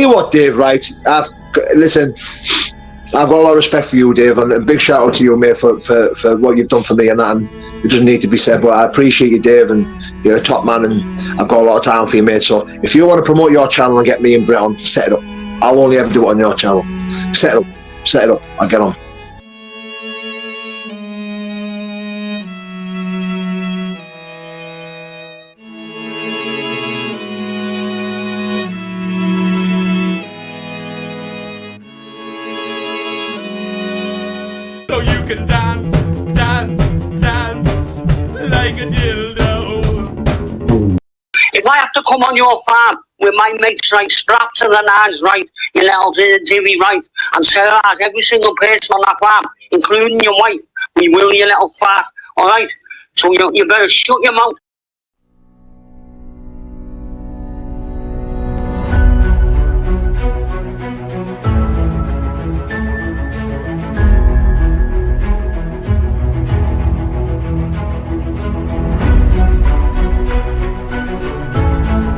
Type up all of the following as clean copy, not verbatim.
you what, Dave, right? Listen, I've got a lot of respect for you, Dave, and a big shout out to you, mate, for what you've done for me and that, and it doesn't need to be said, but I appreciate you, Dave, and you're a top man, and I've got a lot of time for you, mate. So if you want to promote your channel and get me and Brett on, set it up. I'll only ever do it on your channel. Set it up, I'll get on. So you can dance, dance, dance like a dildo. If I have to come on your farm with my mates, right, strapped to the nines, right, your little divvy, right, and terrorise every single person on that farm, including your wife, we will, you little fat, alright? So you better shut your mouth.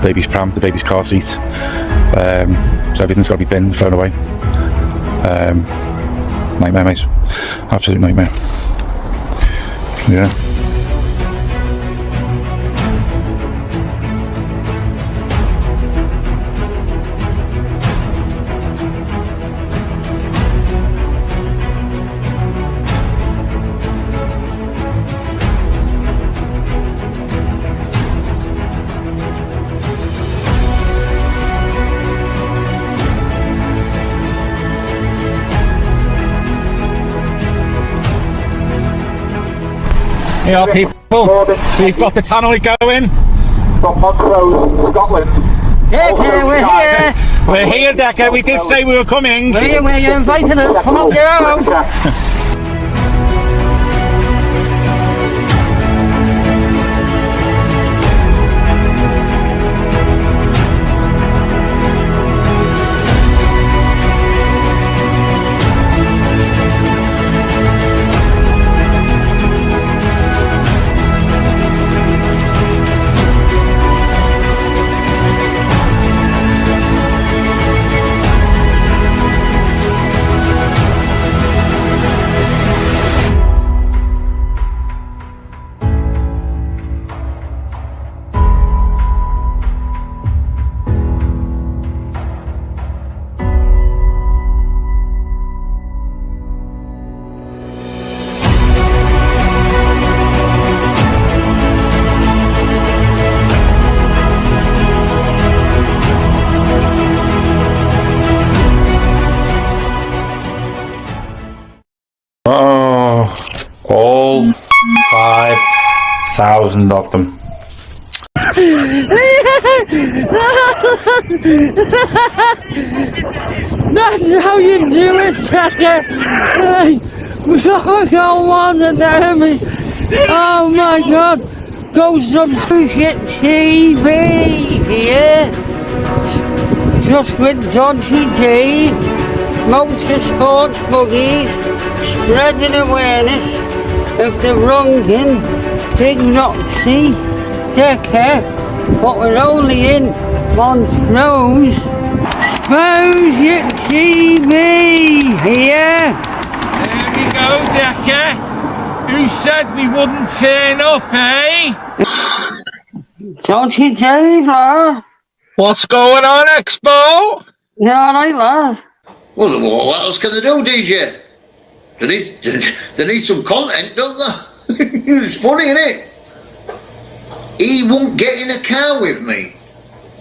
Baby's pram, the baby's car seat, so everything's got to be binned, thrown away. Nightmare, mate. Absolute nightmare. Yeah. Yeah, people, we've got the tannoy going. From Montrose, Scotland. Decker, we're here. We're here, Decker. We did say we were coming. We're here, you invited us. Come on, get out. All 5,000 of them. That's how you do it, Tucker. We don't want to damn me. Oh my God. Go some shit TV here. Just with Dodgy Dave. Motorsports buggies. Spreading awareness of the wronging. Big Roxy. Decker. But we're only in Montrose. Expose your TV here. There we go, Decker. Who said we wouldn't turn up, eh? Dodgy Dave, lad. What's going on, Expo? You alright, lad? Well, what else can they do, DJ? They need some content, don't they? It's funny, isn't it? He won't get in a car with me.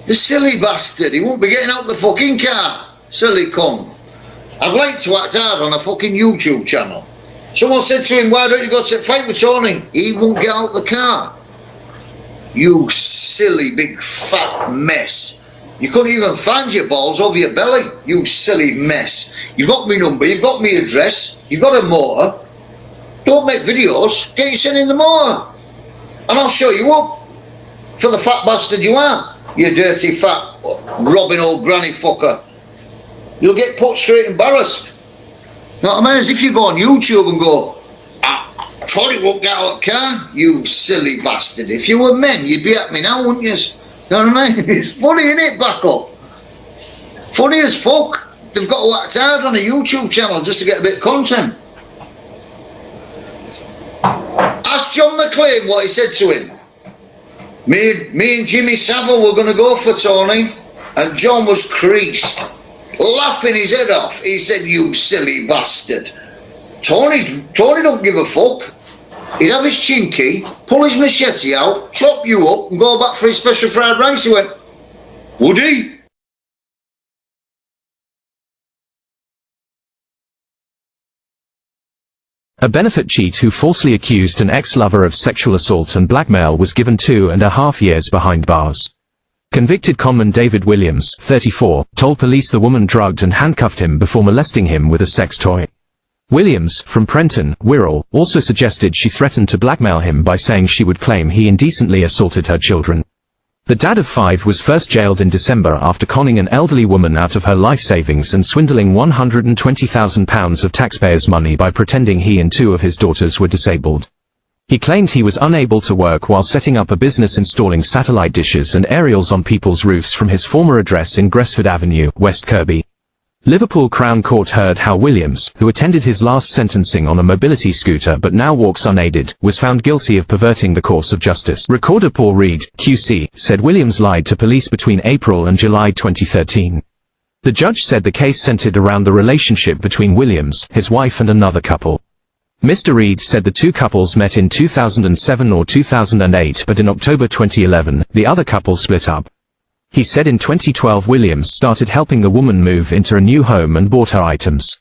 The silly bastard. He won't be getting out the fucking car. Silly cunt. I'd like to act hard on a fucking YouTube channel. Someone said to him, why don't you go to fight with Taunting? He won't get out the car. You silly big fat mess. You couldn't even find your balls over your belly, you silly mess. You've got me number, you've got me address, you've got a motor. Don't make videos, get yourself in the motor. And I'll show you up. For the fat bastard you are. You dirty fat robbing old granny fucker. You'll get put straight embarrassed. You know what I mean? As if you go on YouTube and go, Toddy won't get out of the car, you silly bastard. If you were men, you'd be at me now, wouldn't you? You know what I mean? It's funny, isn't it, back up? Funny as fuck. They've got to act hard on a YouTube channel just to get a bit of content. Ask John McClane what he said to him. Me and Jimmy Savile were going to go for Tony, and John was creased, laughing his head off. He said, "You silly bastard." Tony don't give a fuck. He'd have his chinky, pull his machete out, chop you up, and go back for his special fried rice. He went, would he? A benefit cheat who falsely accused an ex-lover of sexual assault and blackmail was given 2.5 years behind bars. Convicted conman David Williams, 34, told police the woman drugged and handcuffed him before molesting him with a sex toy. Williams, from Prenton, Wirral, also suggested she threatened to blackmail him by saying she would claim he indecently assaulted her children. The dad of 5 was first jailed in December after conning an elderly woman out of her life savings and swindling £120,000 of taxpayers' money by pretending he and 2 of his daughters were disabled. He claimed he was unable to work while setting up a business installing satellite dishes and aerials on people's roofs from his former address in Gresford Avenue, West Kirby. Liverpool Crown Court heard how Williams, who attended his last sentencing on a mobility scooter but now walks unaided, was found guilty of perverting the course of justice. Recorder Paul Reed, QC, said Williams lied to police between April and July 2013. The judge said the case centered around the relationship between Williams, his wife and another couple. Mr. Reed said the 2 couples met in 2007 or 2008, but in October 2011, the other couple split up. He said in 2012 Williams started helping the woman move into a new home and bought her items.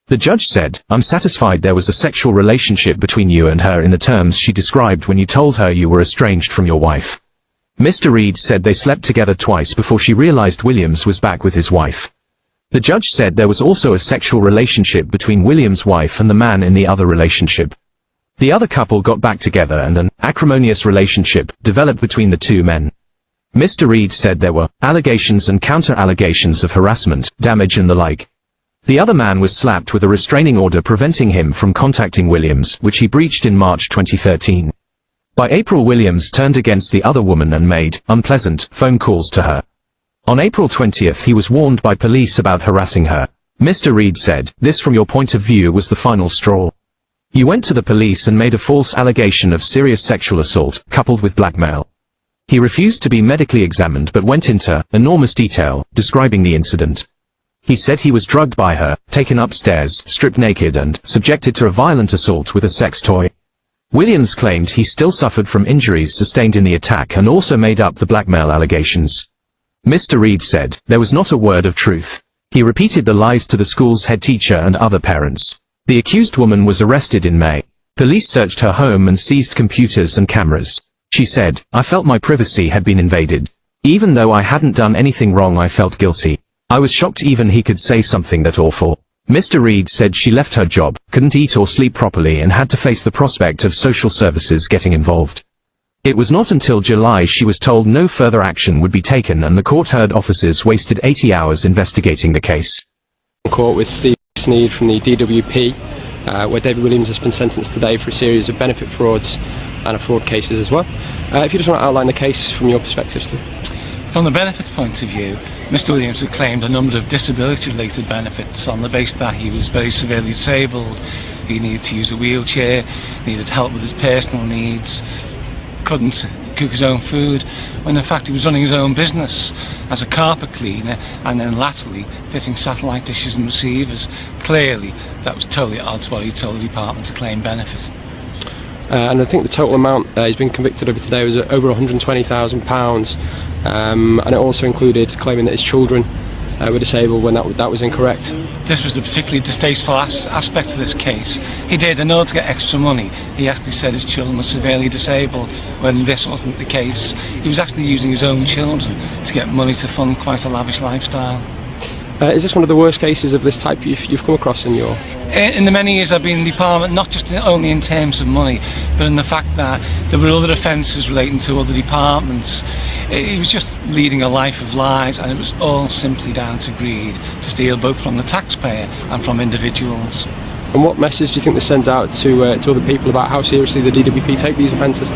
The judge said, "I'm satisfied there was a sexual relationship between you and her in the terms she described when you told her you were estranged from your wife." Mr. Reed said they slept together twice before she realized Williams was back with his wife. The judge said there was also a sexual relationship between Williams' wife and the man in the other relationship. The other couple got back together and an acrimonious relationship developed between the 2 men. Mr. Reed said there were allegations and counter-allegations of harassment, damage and the like. The other man was slapped with a restraining order preventing him from contacting Williams, which he breached in March 2013. By April, Williams turned against the other woman and made unpleasant phone calls to her. On April 20th he was warned by police about harassing her. Mr. Reed said, "This from your point of view was the final straw. You went to the police and made a false allegation of serious sexual assault, coupled with blackmail." He refused to be medically examined but went into enormous detail, describing the incident. He said he was drugged by her, taken upstairs, stripped naked and subjected to a violent assault with a sex toy. Williams claimed he still suffered from injuries sustained in the attack and also made up the blackmail allegations. Mr. Reed said, "There was not a word of truth." He repeated the lies to the school's head teacher and other parents. The accused woman was arrested in May. Police searched her home and seized computers and cameras. She said, "I felt my privacy had been invaded. Even though I hadn't done anything wrong, I felt guilty. I was shocked even he could say something that awful." Mr. Reed said she left her job, couldn't eat or sleep properly and had to face the prospect of social services getting involved. It was not until July she was told no further action would be taken, and the court heard officers wasted 80 hours investigating the case. Court with Steve Sneed from the DWP, where David Williams has been sentenced today for a series of benefit frauds and fraud cases as well. If you just want to outline the case from your perspective, Steve. From the benefits point of view, Mr. Williams had claimed a number of disability-related benefits on the basis that he was very severely disabled, he needed to use a wheelchair, needed help with his personal needs, couldn't cook his own food, when in fact he was running his own business as a carpet cleaner and then latterly fitting satellite dishes and receivers. Clearly that was totally at odds what he told the department to claim benefit. And I think the total amount he's been convicted of today was over £120,000, and it also included claiming that his children were disabled when that was incorrect. This was a particularly distasteful aspect of this case. He did, in order to get extra money, he actually said his children were severely disabled when this wasn't the case. He was actually using his own children to get money to fund quite a lavish lifestyle. Is this one of the worst cases of this type you've come across in your... In the many years I've been in the department, not just only in terms of money, but in the fact that there were other offences relating to other departments. He was just leading a life of lies, and it was all simply down to greed, to steal both from the taxpayer and from individuals. And what message do you think this sends out to other people about how seriously the DWP take these offences?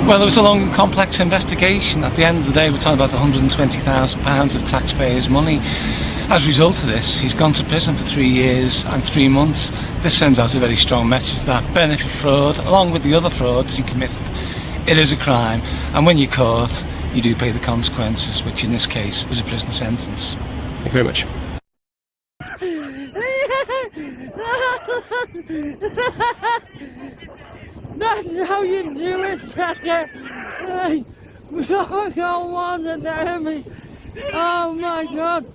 Well, it was a long and complex investigation. At the end of the day, we're talking about £120,000 of taxpayers' money. As a result of this, he's gone to prison for 3 years and 3 months. This sends out a very strong message that benefit fraud, along with the other frauds he committed, it is a crime, and when you're caught, you do pay the consequences, which in this case is a prison sentence. Thank you very much. That's how you do it, Tucker. Hey, we don't want to me. Oh my God.